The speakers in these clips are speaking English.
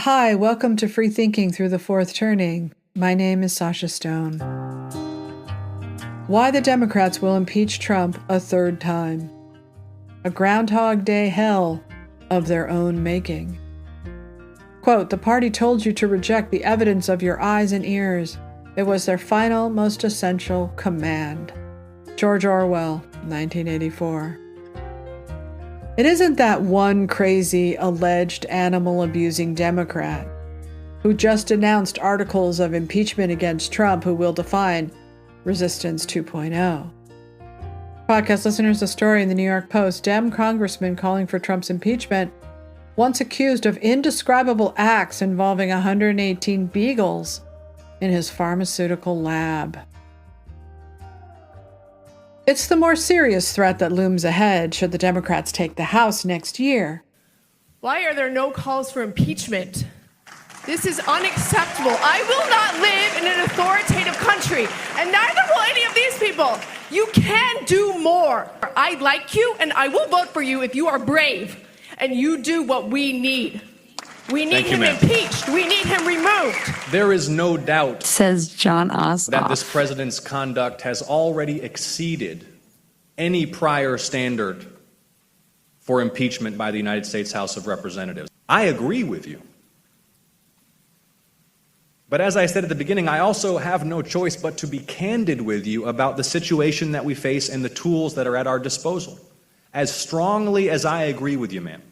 Hi, welcome to Free Thinking Through the Fourth Turning. My name is Sasha Stone. Why the Democrats will impeach Trump a third time. A Groundhog Day hell of their own making. Quote, the party told you to reject the evidence of your eyes and ears. It was their final, most essential command. George Orwell, 1984. It isn't that one crazy, alleged animal-abusing Democrat who just announced articles of impeachment against Trump who will define Resistance 2.0. Podcast listeners, a story in the New York Post. Dem congressman calling for Trump's impeachment, once accused of indescribable acts involving 118 beagles in his pharmaceutical lab. It's the more serious threat that looms ahead should the Democrats take the House next year. Why are there no calls for impeachment? This is unacceptable. I will not live in an authoritative country, and neither will any of these people. You can do more. I like you, and I will vote for you if you are brave, and you do what we need. We need him impeached. We need him removed. There is no doubt, says John Ossoff, that this president's conduct has already exceeded any prior standard for impeachment by the United States House of Representatives. I agree with you. But as I said at the beginning, I also have no choice but to be candid with you about the situation that we face and the tools that are at our disposal. As strongly as I agree with you, ma'am.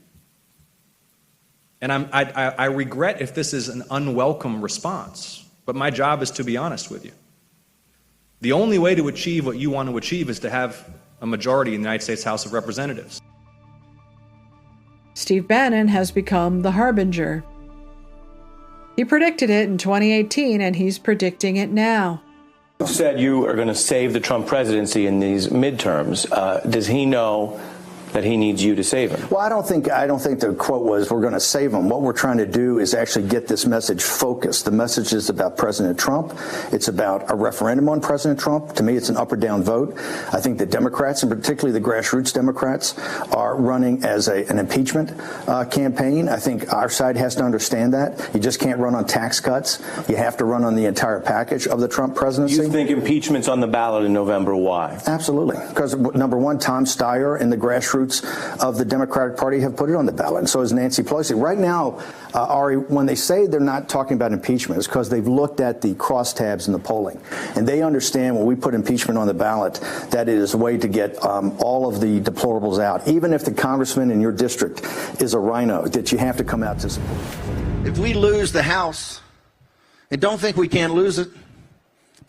And I regret if this is an unwelcome response, but my job is to be honest with you. The only way to achieve what you want to achieve is to have a majority in the United States House of Representatives. Steve Bannon has become the harbinger. He predicted it in 2018, and he's predicting it now. You said you are going to save the Trump presidency in these midterms. Does he know that he needs you to save him? Well, I don't think the quote was we're going to save him. What we're trying to do is actually get this message focused. The message is about President Trump. It's about a referendum on President Trump. To me, it's an up or down vote. I think the Democrats, and particularly the grassroots Democrats, are running as an impeachment campaign. I think our side has to understand that. You just can't run on tax cuts. You have to run on the entire package of the Trump presidency. You think impeachment's on the ballot in November? Why? Absolutely. Because, number one, Tom Steyer and the grassroots of the Democratic Party have put it on the ballot, and so has Nancy Pelosi. Right now, Ari, when they say they're not talking about impeachment, it's because they've looked at the crosstabs in the polling, and they understand when we put impeachment on the ballot that it is a way to get all of the deplorables out. Even if the congressman in your district is a rhino, that you have to come out to support. If we lose the House, and don't think we can't lose it,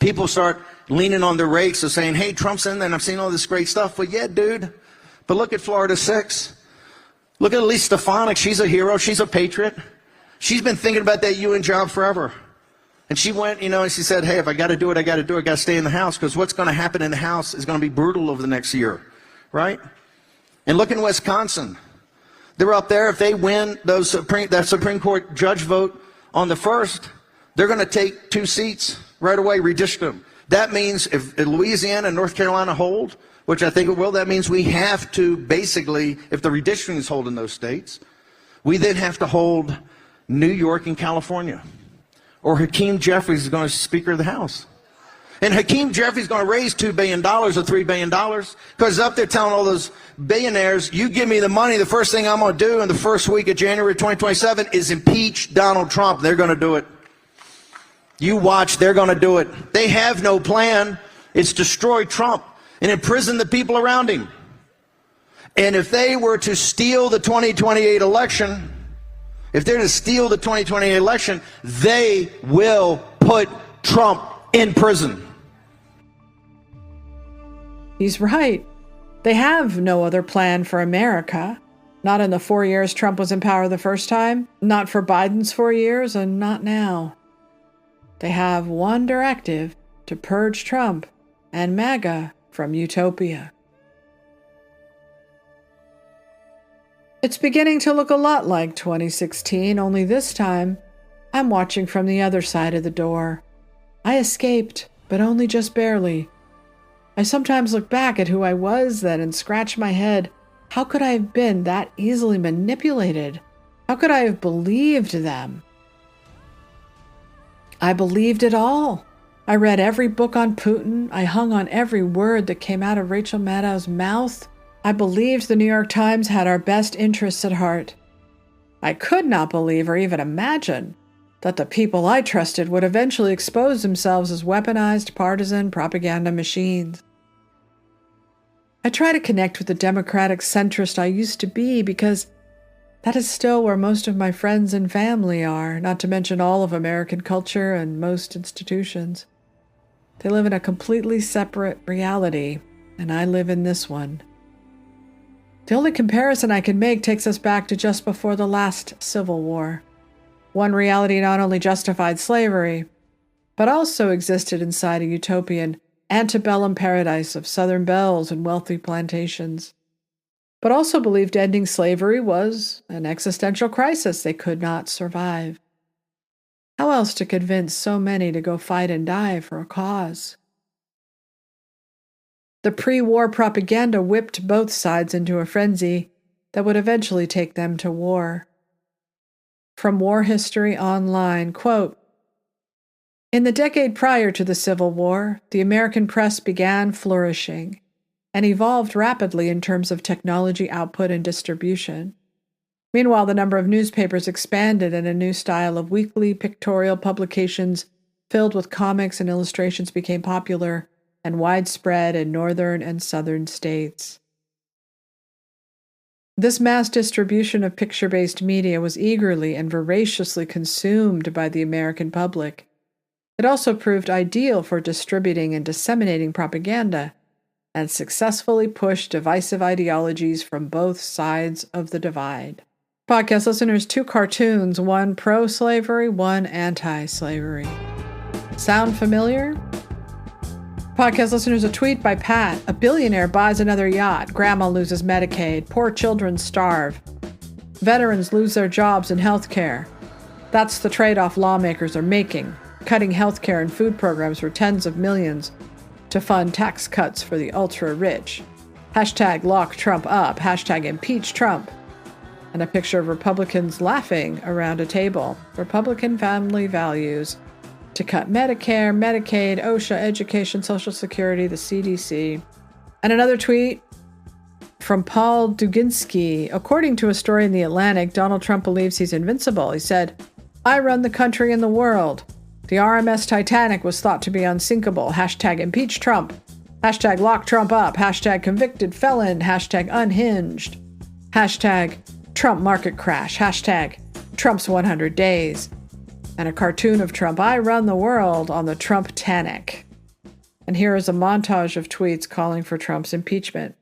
people start leaning on their rakes of saying, hey, Trump's in there, and I've seen all this great stuff. Well, yeah, dude. But look at Florida 6. Look at Elise Stefanik. She's a hero. She's a patriot. She's been thinking about that UN job forever. And she went, and she said, hey, if I got to do it, I got to do it. I got to stay in the House, because what's going to happen in the House is going to be brutal over the next year, right? And look in Wisconsin. They're up there. If they win that Supreme Court judge vote on the 1st, they're going to take 2 seats right away, redistrict them. That means if Louisiana and North Carolina hold, which I think it will, that means we have to basically, if the redistricting is held in those states, we then have to hold New York and California. Or Hakeem Jeffries is going to be Speaker of the House. And Hakeem Jeffries is going to raise $2 billion or $3 billion because he's up there telling all those billionaires, you give me the money, the first thing I'm going to do in the first week of January 2027 is impeach Donald Trump. They're going to do it. You watch, they're going to do it. They have no plan. It's destroy Trump and imprison the people around him. And if they were to steal the 2028 election, if they're to steal the 2028 election, they will put Trump in prison. He's right. They have no other plan for America. Not in the 4 years Trump was in power the first time, not for Biden's 4 years, and not now. They have one directive: to purge Trump and MAGA from utopia. It's beginning to look a lot like 2016, only this time, I'm watching from the other side of the door. I escaped, but only just barely. I sometimes look back at who I was then and scratch my head. How could I have been that easily manipulated? How could I have believed them? I believed it all. I read every book on Putin. I hung on every word that came out of Rachel Maddow's mouth. I believed the New York Times had our best interests at heart. I could not believe or even imagine that the people I trusted would eventually expose themselves as weaponized partisan propaganda machines. I try to connect with the democratic centrist I used to be because that is still where most of my friends and family are, not to mention all of American culture and most institutions. They live in a completely separate reality, and I live in this one. The only comparison I can make takes us back to just before the last Civil War. One reality not only justified slavery, but also existed inside a utopian antebellum paradise of Southern belles and wealthy plantations, but also believed ending slavery was an existential crisis they could not survive. How else to convince so many to go fight and die for a cause? The pre-war propaganda whipped both sides into a frenzy that would eventually take them to war. From War History Online, quote, "In the decade prior to the Civil War, the American press began flourishing and evolved rapidly in terms of technology output and distribution. Meanwhile, the number of newspapers expanded and a new style of weekly pictorial publications filled with comics and illustrations became popular and widespread in northern and southern states. This mass distribution of picture-based media was eagerly and voraciously consumed by the American public. It also proved ideal for distributing and disseminating propaganda and successfully pushed divisive ideologies from both sides of the divide." Podcast listeners, 2 cartoons, one pro-slavery, one anti-slavery. Sound familiar? Podcast listeners, a tweet by Pat. "A billionaire buys another yacht. Grandma loses Medicaid. Poor children starve. Veterans lose their jobs in healthcare. That's the trade-off lawmakers are making, cutting healthcare and food programs for tens of millions to fund tax cuts for the ultra-rich. Hashtag lock Trump up. Hashtag impeach Trump." And a picture of Republicans laughing around a table. Republican family values to cut Medicare, Medicaid, OSHA, education, Social Security, the CDC. And another tweet from Paul Duginski. "According to a story in The Atlantic, Donald Trump believes he's invincible. He said, 'I run the country and the world. The RMS Titanic was thought to be unsinkable. Hashtag impeach Trump. Hashtag lock Trump up. Hashtag convicted felon. Hashtag unhinged. Hashtag Trump market crash. Hashtag Trump's 100 days. And a cartoon of Trump, 'I run the world,' on the Trump-tanic." And here is a montage of tweets calling for Trump's impeachment.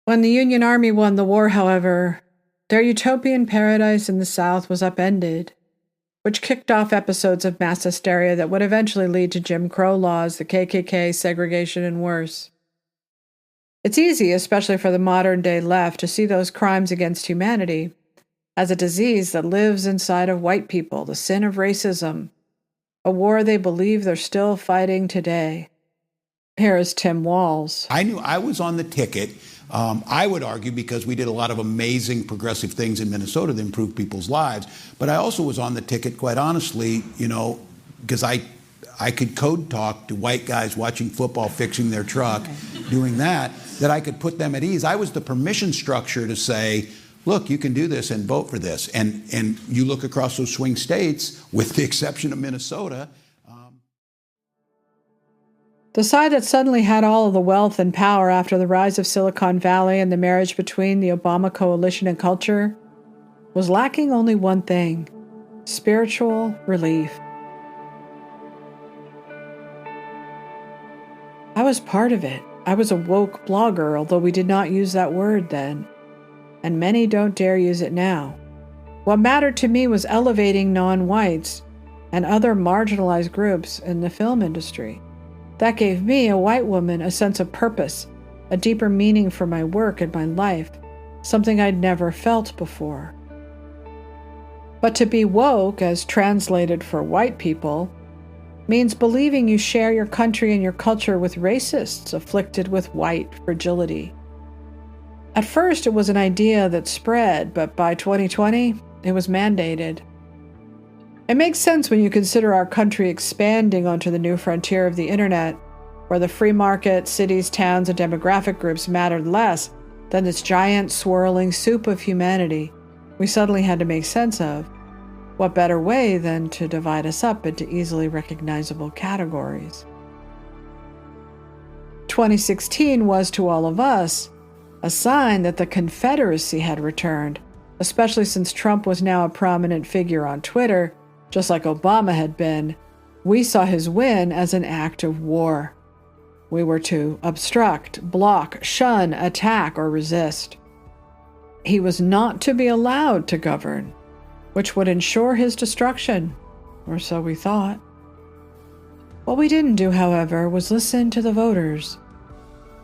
When the Union Army won the war, however, their utopian paradise in the South was upended, which kicked off episodes of mass hysteria that would eventually lead to Jim Crow laws, the KKK, segregation, and worse. It's easy, especially for the modern-day left, to see those crimes against humanity as a disease that lives inside of white people, the sin of racism, a war they believe they're still fighting today. Here is Tim Walz. I knew I was on the ticket, I would argue, because we did a lot of amazing progressive things in Minnesota that improved people's lives. But I also was on the ticket, quite honestly, because I could code talk to white guys watching football, fixing their truck, doing that I could put them at ease. I was the permission structure to say, look, you can do this and vote for this. And you look across those swing states, with the exception of Minnesota. The side that suddenly had all of the wealth and power after the rise of Silicon Valley and the marriage between the Obama coalition and culture was lacking only one thing: spiritual relief. I was part of it. I was a woke blogger, although we did not use that word then, and many don't dare use it now. What mattered to me was elevating non-whites and other marginalized groups in the film industry. That gave me, a white woman, a sense of purpose, a deeper meaning for my work and my life, something I'd never felt before. But to be woke, as translated for white people, means believing you share your country and your culture with racists afflicted with white fragility. At first, it was an idea that spread, but by 2020, it was mandated. It makes sense when you consider our country expanding onto the new frontier of the internet, where the free market, cities, towns, and demographic groups mattered less than this giant swirling soup of humanity we suddenly had to make sense of. What better way than to divide us up into easily recognizable categories? 2016 was to all of us a sign that the Confederacy had returned, especially since Trump was now a prominent figure on Twitter, just like Obama had been. We saw his win as an act of war. We were to obstruct, block, shun, attack, or resist. He was not to be allowed to govern, which would ensure his destruction, or so we thought. What we didn't do, however, was listen to the voters.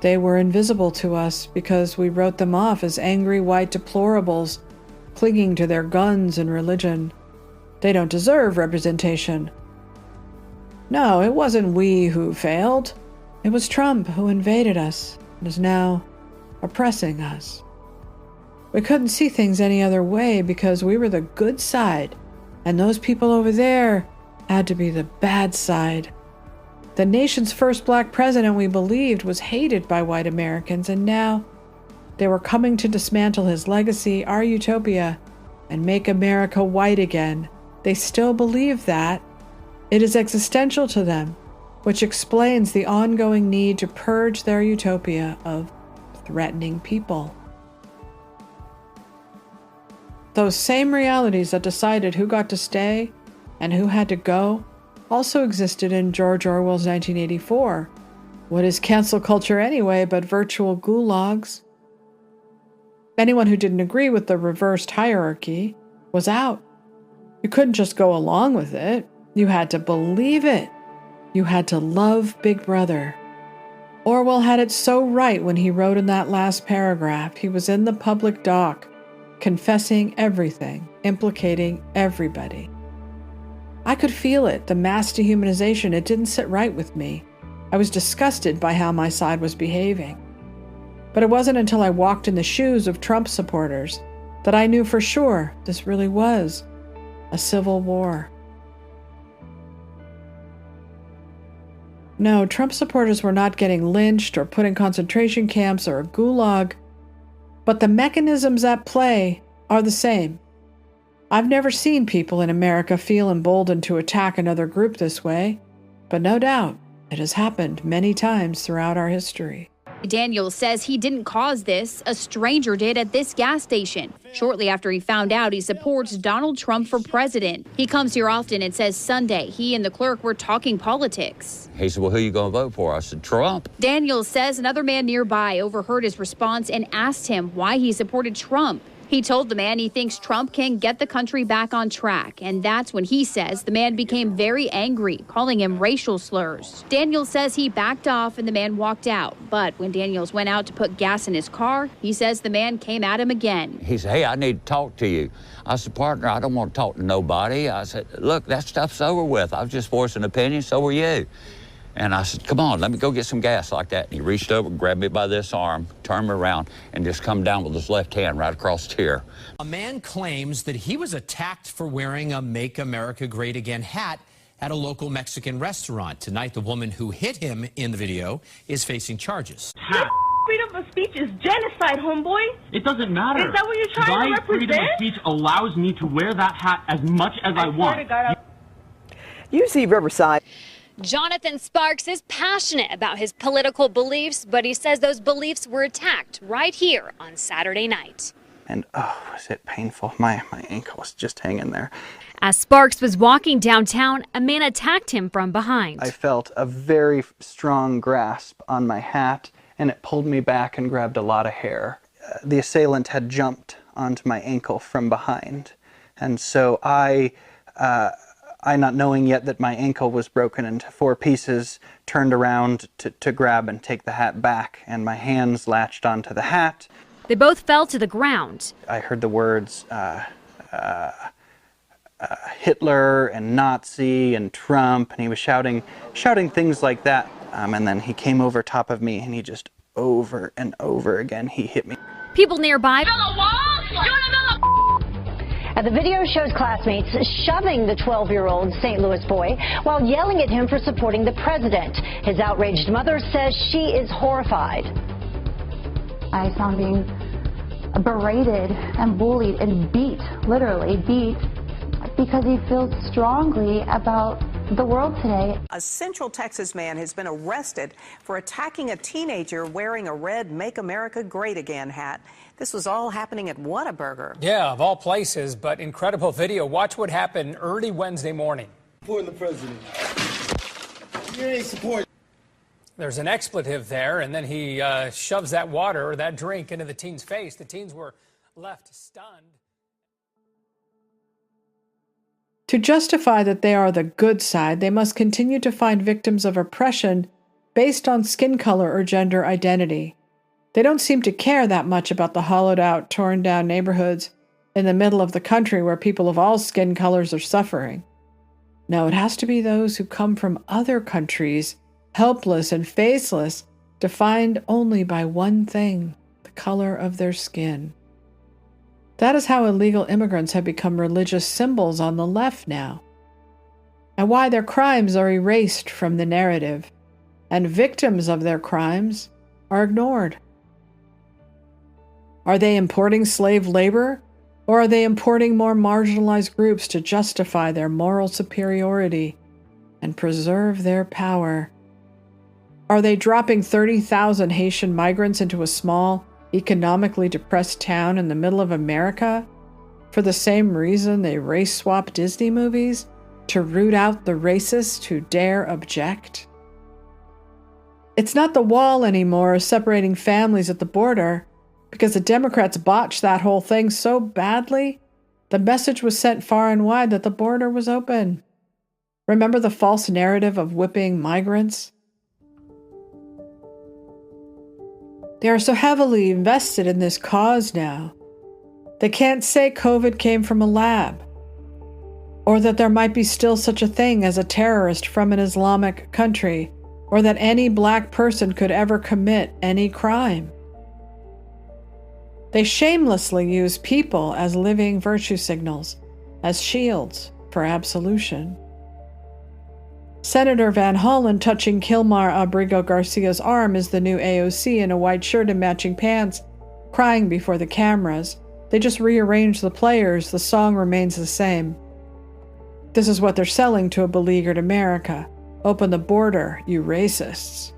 They were invisible to us because we wrote them off as angry white deplorables clinging to their guns and religion. They don't deserve representation. No, it wasn't we who failed. It was Trump who invaded us and is now oppressing us. We couldn't see things any other way because we were the good side, and those people over there had to be the bad side. The nation's first black president, we believed, was hated by white Americans, and now they were coming to dismantle his legacy, our utopia, and make America white again. They still believe that. It is existential to them, which explains the ongoing need to purge their utopia of threatening people. Those same realities that decided who got to stay and who had to go also existed in George Orwell's 1984. What is cancel culture anyway but virtual gulags? Anyone who didn't agree with the reversed hierarchy was out. You couldn't just go along with it. You had to believe it. You had to love Big Brother. Orwell had it so right when he wrote in that last paragraph. He was in the public dock, confessing everything, implicating everybody. I could feel it, the mass dehumanization. It didn't sit right with me. I was disgusted by how my side was behaving. But it wasn't until I walked in the shoes of Trump supporters that I knew for sure this really was a civil war. No, Trump supporters were not getting lynched or put in concentration camps or a gulag, but the mechanisms at play are the same. I've never seen people in America feel emboldened to attack another group this way, but no doubt it has happened many times throughout our history. Daniel says he didn't cause this. A stranger did at this gas station shortly after he found out he supports Donald Trump for president. He comes here often and says Sunday he and the clerk were talking politics. He said, well, who are you going to vote for? I said, Trump. Daniel says another man nearby overheard his response and asked him why he supported Trump. He told the man he thinks Trump can get the country back on track, and that's when he says the man became very angry, calling him racial slurs. Daniel says he backed off and the man walked out, but when Daniels went out to put gas in his car, he says the man came at him again. He said, hey, I need to talk to you. I said, partner, I don't want to talk to nobody. I said, look, that stuff's over with. I was just voicing an opinion, so were you. And I said, come on, let me go get some gas like that. And he reached over, grabbed me by this arm, turned me around, and just come down with his left hand right across here. A man claims that he was attacked for wearing a Make America Great Again hat at a local Mexican restaurant. Tonight, the woman who hit him in the video is facing charges. Freedom of speech is genocide, homeboy. It doesn't matter. Is that what you're trying to represent? Freedom of speech allows me to wear that hat as much as I want. You see Riverside. Jonathan Sparks is passionate about his political beliefs, but he says those beliefs were attacked right here on Saturday night. And oh, was it painful? My ankle was just hanging there. As Sparks was walking downtown, a man attacked him from behind. I felt a very strong grasp on my hat, and it pulled me back and grabbed a lot of hair. The assailant had jumped onto my ankle from behind, and so I not knowing yet that my ankle was broken into 4 pieces, turned around to grab and take the hat back, and my hands latched onto the hat. They both fell to the ground. I heard the words Hitler and Nazi and Trump, and he was shouting things like that. And then he came over top of me, and he just over and over again, he hit me. People nearby The video shows classmates shoving the 12-year-old St. Louis boy while yelling at him for supporting the president. His outraged mother says she is horrified. I saw him being berated and bullied and beat, literally beat, because he feels strongly about the world today. A Central Texas man has been arrested for attacking a teenager wearing a red Make America Great Again hat. This was all happening at Whataburger. Yeah, of all places, but incredible video. Watch what happened early Wednesday morning. Supporting the president. You ain't supporting. There's an expletive there, and then he shoves that water or that drink into the teen's face. The teens were left stunned. To justify that they are the good side, they must continue to find victims of oppression based on skin color or gender identity. They don't seem to care that much about the hollowed-out, torn-down neighborhoods in the middle of the country where people of all skin colors are suffering. No, it has to be those who come from other countries, helpless and faceless, defined only by one thing, the color of their skin. That is how illegal immigrants have become religious symbols on the left now, and why their crimes are erased from the narrative, and victims of their crimes are ignored. Are they importing slave labor, or are they importing more marginalized groups to justify their moral superiority and preserve their power? Are they dropping 30,000 Haitian migrants into a small, economically depressed town in the middle of America for the same reason they race-swap Disney movies, to root out the racists who dare object? It's not the wall anymore separating families at the border, because the Democrats botched that whole thing so badly, the message was sent far and wide that the border was open. Remember the false narrative of whipping migrants? They are so heavily invested in this cause now. They can't say COVID came from a lab, or that there might be still such a thing as a terrorist from an Islamic country, or that any black person could ever commit any crime. They shamelessly use people as living virtue signals, as shields for absolution. Senator Van Hollen touching Kilmar Abrigo Garcia's arm is the new AOC in a white shirt and matching pants, crying before the cameras. They just rearrange the players, the song remains the same. This is what they're selling to a beleaguered America. Open the border, you racists.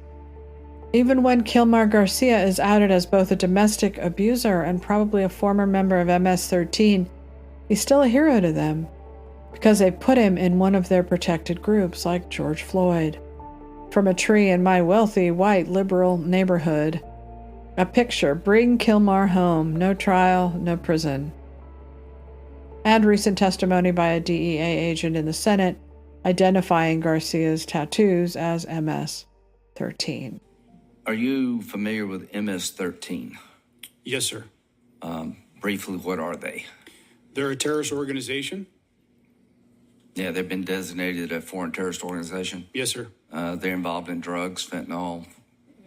Even when Kilmar Garcia is outed as both a domestic abuser and probably a former member of MS-13, he's still a hero to them, because they put him in one of their protected groups, like George Floyd. From a tree in my wealthy, white, liberal neighborhood, a picture, bring Kilmar home, no trial, no prison. And recent testimony by a DEA agent in the Senate identifying Garcia's tattoos as MS-13. Are you familiar with MS-13? Yes, sir. Briefly, what are they? They're a terrorist organization? Yeah, they've been designated a foreign terrorist organization. Yes, sir. They're involved in drugs, fentanyl.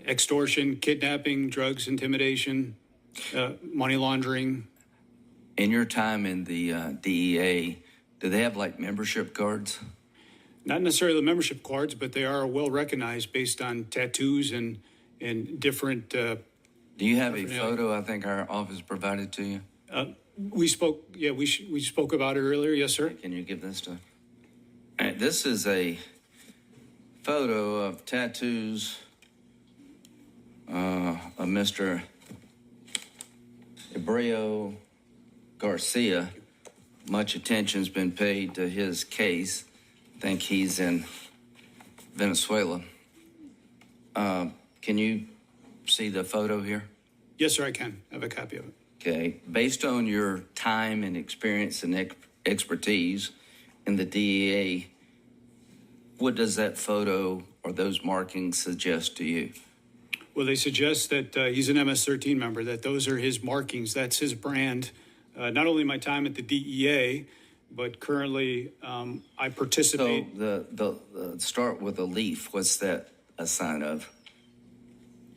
Extortion, kidnapping, drugs, intimidation, money laundering. In your time in the DEA, do they have like membership cards? Not necessarily the membership cards, but they are well recognized based on tattoos and different. Do you have a photo? I think our office provided to you. We spoke. Yeah, we spoke about it earlier. Yes, sir. Can you give this to? All right, this is a photo of tattoos of Mr. Abreu Garcia. Much attention's been paid to his case. I think he's in Venezuela. Can you see the photo here? Yes, sir, I can. I have a copy of it. Okay. Based on your time and experience and expertise in the DEA, what does that photo or those markings suggest to you? Well, they suggest that he's an MS-13 member, that those are his markings. That's his brand. Not only my time at the DEA, but currently I participate. So the start with a leaf, what's that a sign of?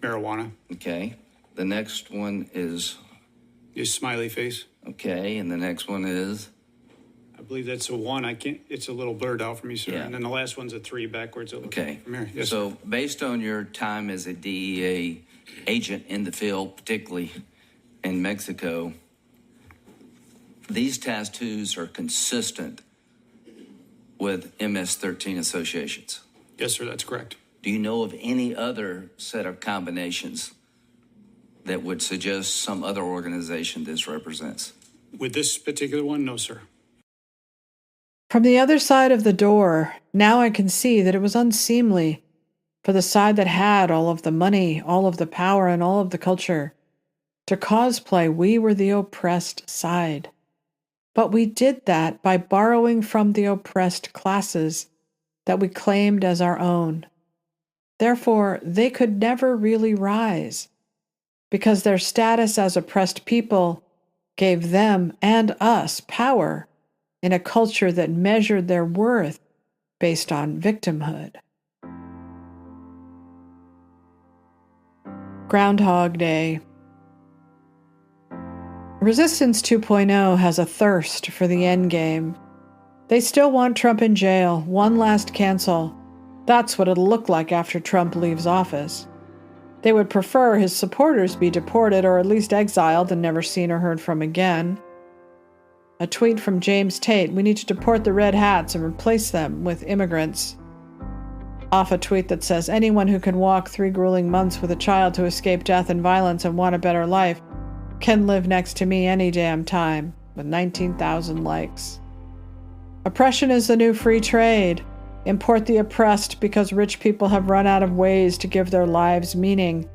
Marijuana. Okay. The next one is? His smiley face. Okay. And the next one is? believe that's a 1. I can't. It's a little blurred out for me, sir. Yeah. And then the last one's a 3 backwards. Okay. From here. Yes, So sir. based on your time as a DEA agent in the field, particularly in Mexico, these tattoos are consistent with MS-13 associations. Yes, sir. That's correct. Do you know of any other set of combinations that would suggest some other organization this represents? With this particular one, no, sir. From the other side of the door, now I can see that it was unseemly for the side that had all of the money, all of the power, and all of the culture to cosplay we were the oppressed side. But we did that by borrowing from the oppressed classes that we claimed as our own. Therefore, they could never really rise, because their status as oppressed people gave them and us power in a culture that measured their worth based on victimhood. Groundhog Day. Resistance 2.0 has a thirst for the endgame. They still want Trump in jail, one last cancel. That's what it'll look like after Trump leaves office. They would prefer his supporters be deported or at least exiled and never seen or heard from again. A tweet from James Tate, we need to deport the red hats and replace them with immigrants. Off a tweet that says, anyone who can walk 3 grueling months with a child to escape death and violence and want a better life can live next to me any damn time, with 19,000 likes. Oppression is the new free trade. Import the oppressed because rich people have run out of ways to give their lives meaning,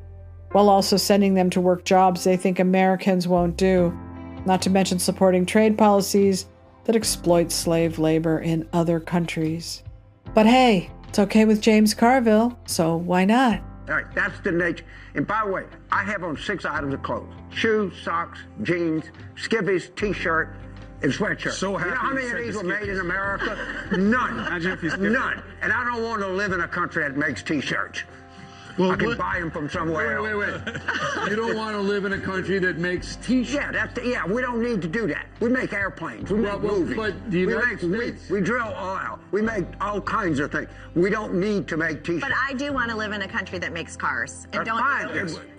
while also sending them to work jobs they think Americans won't do, not to mention supporting trade policies that exploit slave labor in other countries. But hey, it's okay with James Carville, so why not? All right, that's the nature. And by the way, I have on 6 items of clothes: shoes, socks, jeans, skivvies, t-shirt, and sweatshirt. So happy you know how many of these were made in America? None. None. And I don't want to live in a country that makes t-shirts. Well, I can buy them from somewhere else. Wait. You don't want to live in a country that makes t-shirts. Yeah, we don't need to do that. We make airplanes. We make movies. But the United States. We drill oil. We make all kinds of things. We don't need to make t-shirts. But I do want to live in a country that makes cars. And That's fine.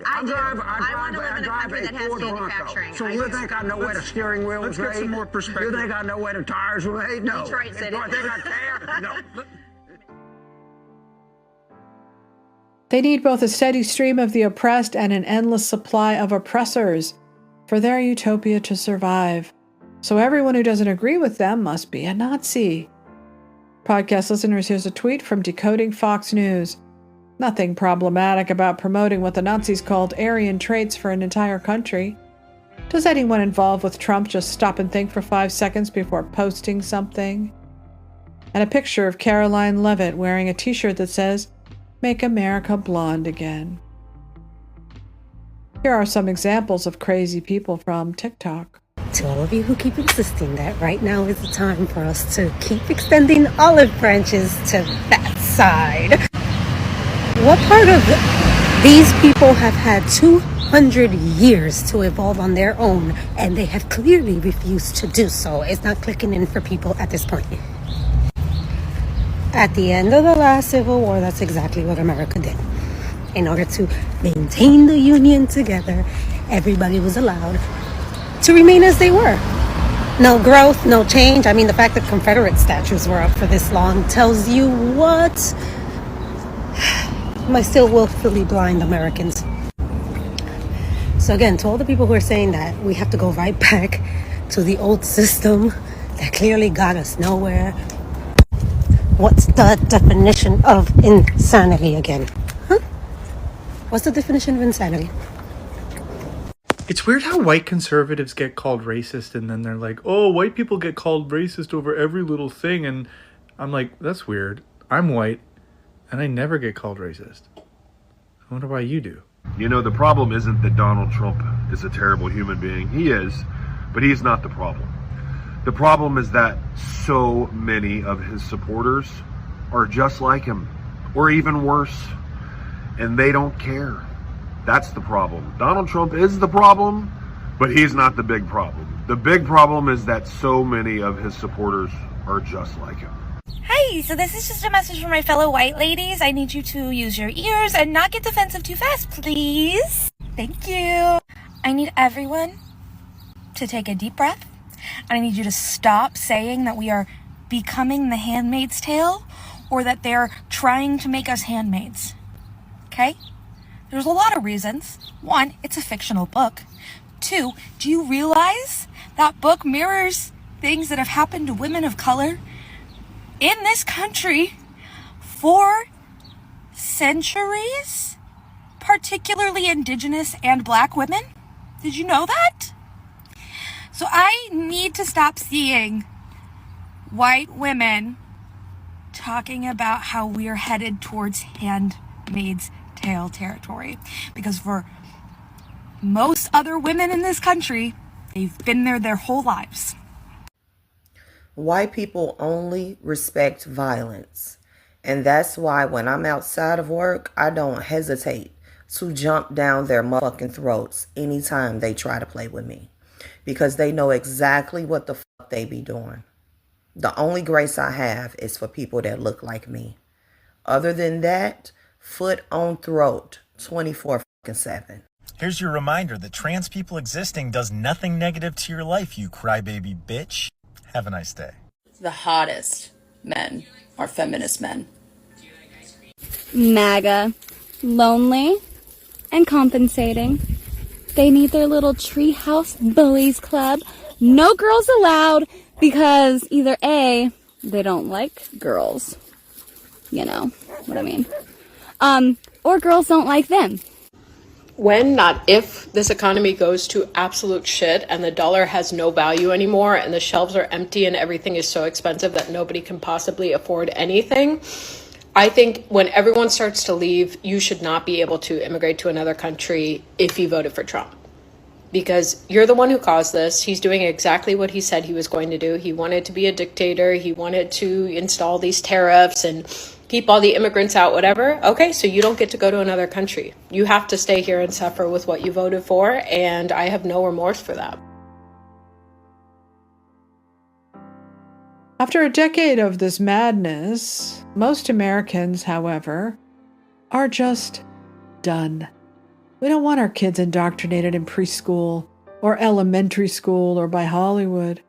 I want to live in a country that has manufacturing. So you think I know where the steering wheel was made? Let's get some more perspective. You think I know where the tires were made? No. Detroit City. You think I care? No. They need both a steady stream of the oppressed and an endless supply of oppressors for their utopia to survive. So everyone who doesn't agree with them must be a Nazi. Podcast listeners, here's a tweet from Decoding Fox News. Nothing problematic about promoting what the Nazis called Aryan traits for an entire country. Does anyone involved with Trump just stop and think for 5 seconds before posting something? And a picture of Caroline Leavitt wearing a t-shirt that says, Make America Blonde Again. Here are some examples of crazy people from TikTok. To all of you who keep insisting that right now is the time for us to keep extending olive branches to that side. What part of these people have had 200 years to evolve on their own, and they have clearly refused to do so? It's not clicking in for people at this point. At the end of the last Civil War, that's exactly what America did. In order to maintain the Union together, everybody was allowed to remain as they were. No growth, no change. I mean, the fact that Confederate statues were up for this long tells you what? My still willfully blind Americans. So again, to all the people who are saying that we have to go right back to the old system that clearly got us nowhere, what's the definition of insanity again? Huh? What's the definition of insanity? It's weird how white conservatives get called racist and then they're like, oh, white people get called racist over every little thing. And I'm like, that's weird. I'm white and I never get called racist. I wonder why you do. You know, the problem isn't that Donald Trump is a terrible human being. He is, but he's not the problem. The problem is that so many of his supporters are just like him, or even worse, and they don't care. That's the problem. Donald Trump is the problem, but he's not the big problem. The big problem is that so many of his supporters are just like him. Hey, so this is just a message for my fellow white ladies. I need you to use your ears and not get defensive too fast, please. Thank you. I need everyone to take a deep breath. And I need you to stop saying that we are becoming the Handmaid's Tale or that they're trying to make us handmaids. Okay? There's a lot of reasons. One, it's a fictional book. Two, do you realize that book mirrors things that have happened to women of color in this country for centuries, particularly Indigenous and Black women? Did you know that? So I need to stop seeing white women talking about how we're headed towards Handmaid's Tale territory. Because for most other women in this country, they've been there their whole lives. White people only respect violence. And that's why when I'm outside of work, I don't hesitate to jump down their motherfucking throats anytime they try to play with me. Because they know exactly what the fuck they be doing. The only grace I have is for people that look like me. Other than that, foot on throat, 24/7. Here's your reminder that trans people existing does nothing negative to your life, you crybaby bitch. Have a nice day. The hottest men are feminist men. MAGA. Lonely and compensating. They need their little treehouse bullies club. No girls allowed because either A, they don't like girls. You know what I mean. Or girls don't like them. When, not if, this economy goes to absolute shit and the dollar has no value anymore and the shelves are empty and everything is so expensive that nobody can possibly afford anything, I think when everyone starts to leave, you should not be able to immigrate to another country if you voted for Trump. Because you're the one who caused this. He's doing exactly what he said he was going to do. He wanted to be a dictator. He wanted to install these tariffs and keep all the immigrants out, whatever. Okay, so you don't get to go to another country. You have to stay here and suffer with what you voted for, and I have no remorse for that. After a decade of this madness, most Americans, however, are just done. We don't want our kids indoctrinated in preschool or elementary school or by Hollywood.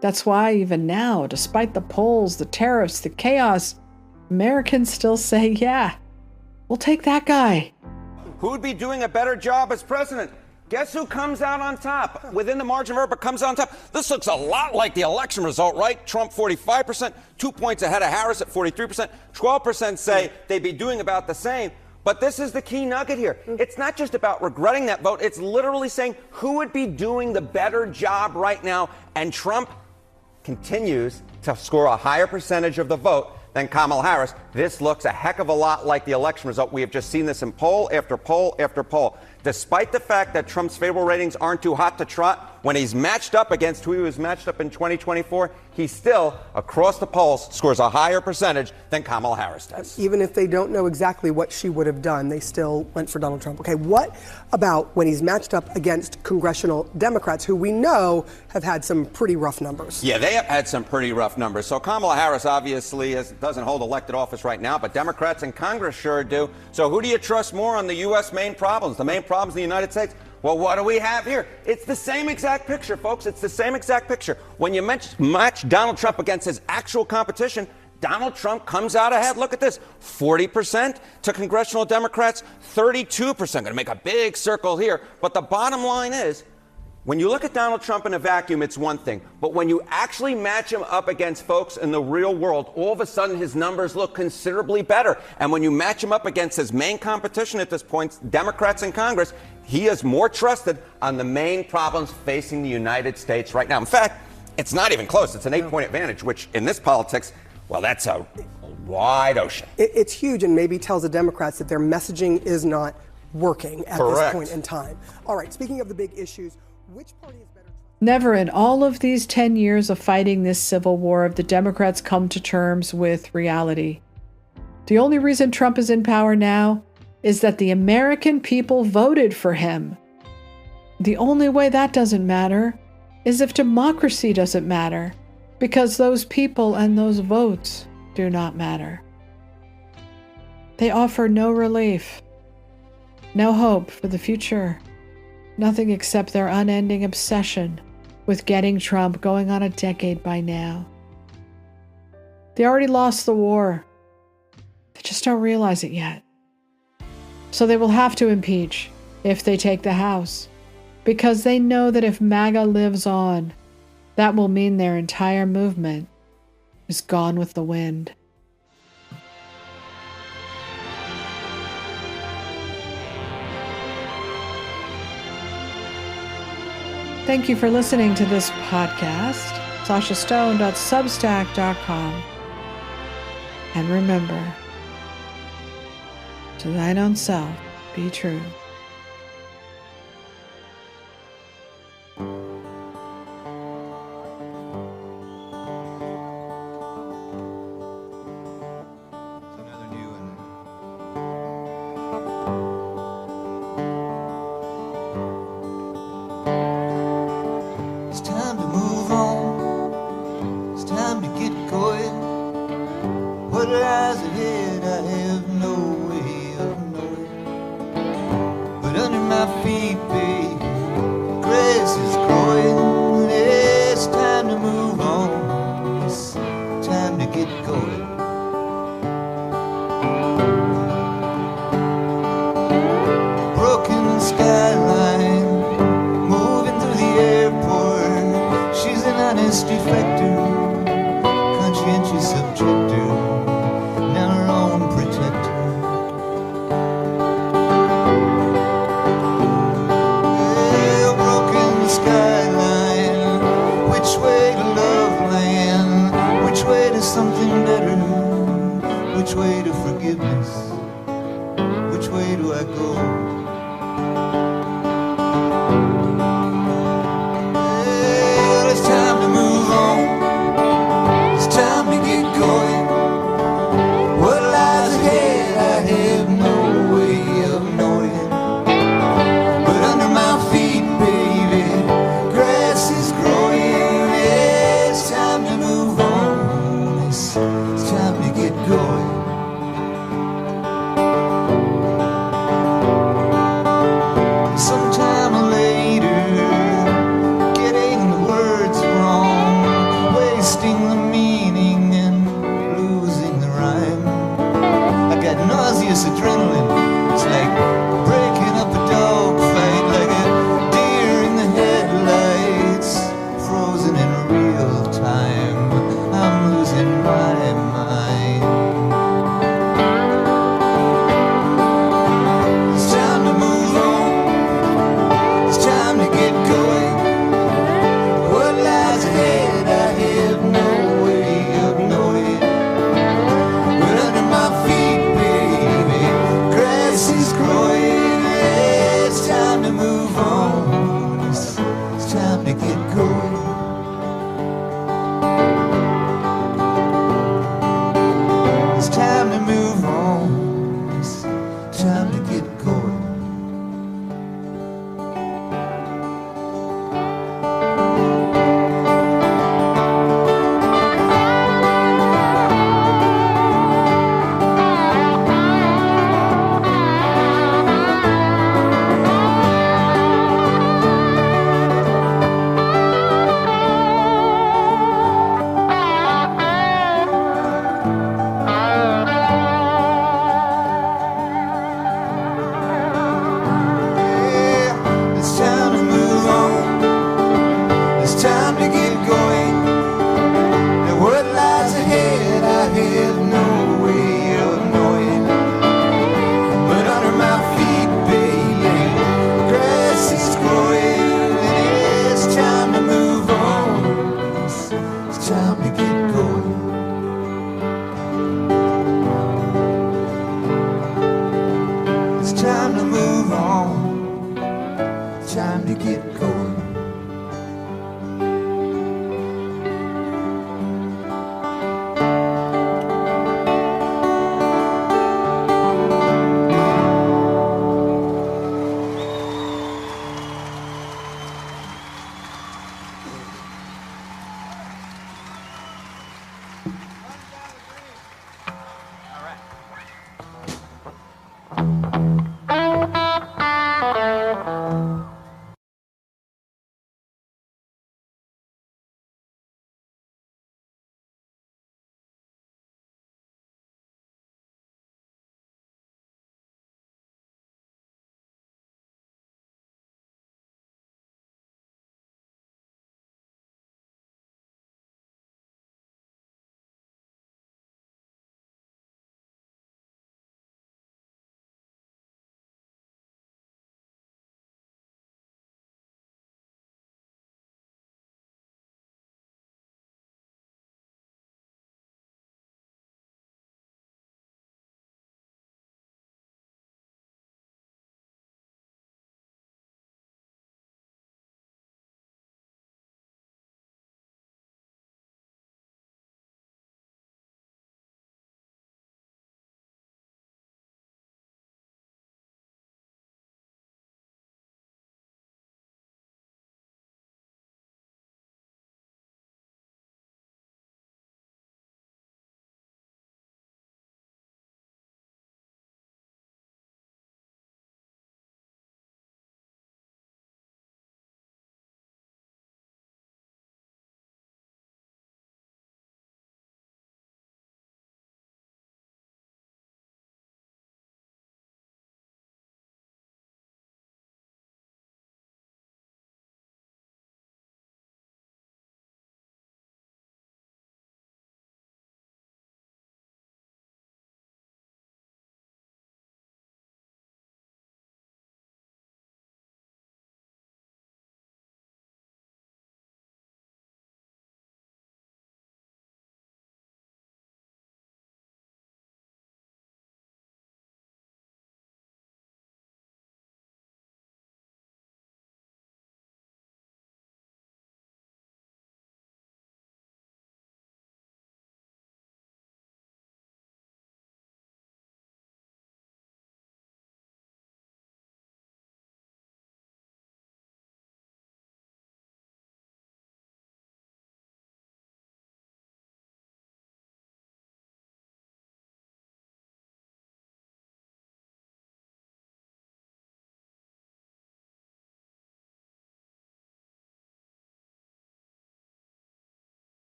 That's why even now, despite the polls, the tariffs, the chaos, Americans still say, yeah, we'll take that guy. Who would be doing a better job as president? Guess who comes out on top? Within the margin of error, but comes out on top. This looks a lot like the election result, right? Trump 45%, 2 points ahead of Harris at 43%. 12% say they'd be doing about the same. But this is the key nugget here. It's not just about regretting that vote. It's literally saying who would be doing the better job right now. And Trump continues to score a higher percentage of the vote than Kamala Harris. This looks a heck of a lot like the election result. We have just seen this in poll after poll after poll. Despite the fact that Trump's favorable ratings aren't too hot to trot, when he's matched up against who he was matched up in 2024, he still, across the polls, scores a higher percentage than Kamala Harris does. Even if they don't know exactly what she would have done, they still went for Donald Trump. Okay, what about when he's matched up against congressional Democrats who we know have had some pretty rough numbers? Yeah, they have had some pretty rough numbers. So Kamala Harris obviously doesn't hold elected office right now, but Democrats in Congress sure do. So who do you trust more on the U.S. main problems, the main problems in the United States? Well, what do we have here? It's the same exact picture, folks. It's the same exact picture. When you match Donald Trump against his actual competition, Donald Trump comes out ahead. Look at this. 40% to congressional Democrats, 32%. Going to make a big circle here. But the bottom line is, when you look at Donald Trump in a vacuum, it's one thing. But when you actually match him up against folks in the real world, all of a sudden his numbers look considerably better. And when you match him up against his main competition at this point, Democrats in Congress, he is more trusted on the main problems facing the United States right now. In fact, it's not even close. It's an 8-point advantage, which in this politics, well, that's a wide ocean. It's huge and maybe tells the Democrats that their messaging is not working at this point in time. All right, speaking of the big issues, which party is better? Never in all of these 10 years of fighting this civil war have the Democrats come to terms with reality. The only reason Trump is in power now is that the American people voted for him. The only way that doesn't matter as if democracy doesn't matter, because those people and those votes do not matter. They offer no relief, no hope for the future, nothing except their unending obsession with getting Trump going on a decade by now. They already lost the war. They just don't realize it yet. So they will have to impeach if they take the House, because they know that if MAGA lives on, that will mean their entire movement is gone with the wind. Thank you for listening to this podcast. SashaStone.substack.com. And remember, to thine own self be true. It's time to move on. It's time to get going. What lies ahead, I have no way of knowing. But under my feet, baby, grass is growing. It's time to move on. It's time to get going. Broken skyline, moving through the airport. She's an honest defector, conscientious objector, now her own protector. Yeah, broken skyline, which way to love land? Which way to something better? Which way to forgiveness? Which way do I go? Well, it's time to move on. It's time to get going. What lies ahead, I have no way of knowing. But under my feet, baby, grass is growing. Yeah, it's time to move on. It's time to get going. Sometime later, getting the words wrong, wasting the meaning and losing the rhyme. I got nauseous adrenaline. It's like breaking up a dogfight, like a deer in the headlights, frozen in real time. I'm losing my mind. It's time to move on. It's time to get going. What lies ahead, I have no way of knowing. But under my feet, baby, grass is growing. Yeah, it's time to move on. It's time to get going. It's time